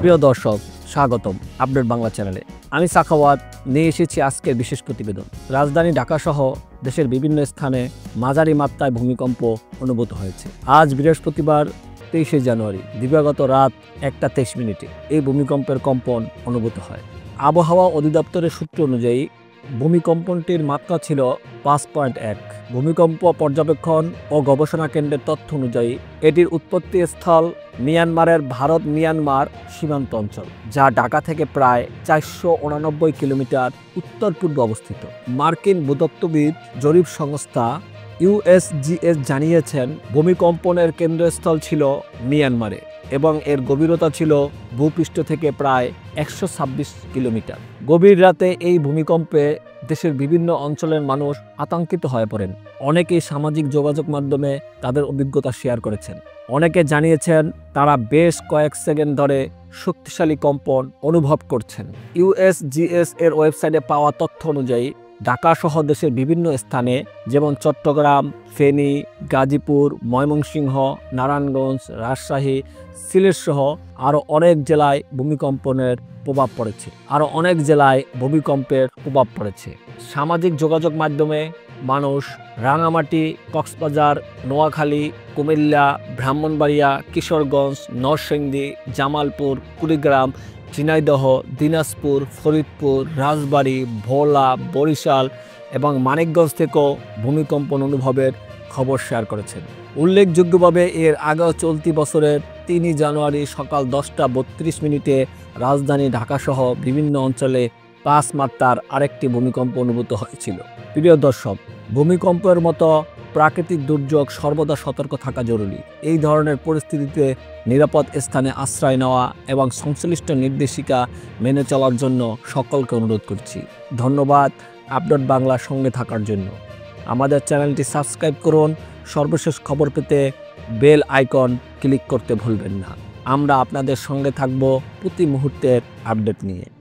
প্রিয় দর্শক, স্বাগতম আপডেট বাংলা চ্যানেলে। আমি সাখাওয়াত নিয়ে এসেছি আজকের বিশেষ প্রতিবেদন। রাজধানী ঢাকাসহ দেশের বিভিন্ন স্থানে মাঝারি মাত্রায় ভূমিকম্প অনুভূত হয়েছে। আজ বৃহস্পতিবার 23শে জানুয়ারি দিবাগত রাত 1:23 এই ভূমিকম্পের কম্পন অনুভূত হয়। আবহাওয়া অধিদপ্তরের সূত্র অনুযায়ী ভূমিকম্পনটির মাত্রা ছিল 5.1। ভূমিকম্প পর্যবেক্ষণ ও গবেষণা কেন্দ্রের তথ্য অনুযায়ী এটির উৎপত্তি স্থল মিয়ানমারের ভারত মিয়ানমার সীমান্ত অঞ্চল, যা ঢাকা থেকে প্রায় 489 কিলোমিটার উত্তর পূর্বে অবস্থিত। মার্কিন ভূতত্ত্ববিদ জরিপ সংস্থা USGS জানিয়েছেন, ভূমিকম্পনের কেন্দ্রস্থল ছিল মিয়ানমারে এবং এর গভীরতা ছিল ভূপৃষ্ঠ থেকে প্রায় 126 কিলোমিটার। গভীর রাতে এই ভূমিকম্পে দেশের বিভিন্ন অঞ্চলের মানুষ আতঙ্কিত হয়ে পড়েন। অনেকেই সামাজিক যোগাযোগ মাধ্যমে তাদের অভিজ্ঞতা শেয়ার করেছেন। অনেকে জানিয়েছেন তারা বেশ কয়েক সেকেন্ড ধরে শক্তিশালী কম্পন অনুভব করছেন। USGS এর ওয়েবসাইটে পাওয়া তথ্য অনুযায়ী ঢাকা সহ দেশের বিভিন্ন স্থানে যেমন চট্টগ্রাম, ফেনী, গাজীপুর, ময়মনসিংহ, নারায়ণগঞ্জ, রাজশাহী, সিলেট সহ আরও অনেক জেলায় ভূমিকম্পের প্রভাব পড়েছে। সামাজিক যোগাযোগ মাধ্যমে মানুষ রাঙামাটি, কক্সবাজার, নোয়াখালী, কুমিল্লা, ব্রাহ্মণবাড়িয়া, কিশোরগঞ্জ, নরসিংদী, জামালপুর, কুড়িগ্রাম, ঝিনাইদহ, দিনাজপুর, ফরিদপুর, রাজবাড়ী, ভোলা, বরিশাল এবং মানিকগঞ্জ থেকেও ভূমিকম্পন অনুভবের খবর শেয়ার করেছেন। উল্লেখযোগ্যভাবে এর আগেও চলতি বছরের 3 জানুয়ারি সকাল 10:32 রাজধানী ঢাকাসহ বিভিন্ন অঞ্চলে 5 মাত্রার আরেকটি ভূমিকম্প অনুভূত হয়েছিল। প্রিয় দর্শক, ভূমিকম্পের মতো প্রাকৃতিক দুর্যোগ সর্বদা সতর্ক থাকা জরুরি। এই ধরনের পরিস্থিতিতে নিরাপদ স্থানে আশ্রয় নেওয়া এবং সংশ্লিষ্ট নির্দেশিকা মেনে চলার জন্য সকলকে অনুরোধ করছি। ধন্যবাদ আপডেট বাংলার সঙ্গে থাকার জন্য। আমাদের চ্যানেলটি সাবস্ক্রাইব করুন। সর্বশেষ খবর পেতে বেল আইকন ক্লিক করতে ভুলবেন না। আমরা আপনাদের সঙ্গে থাকব প্রতি মুহূর্তের আপডেট নিয়ে।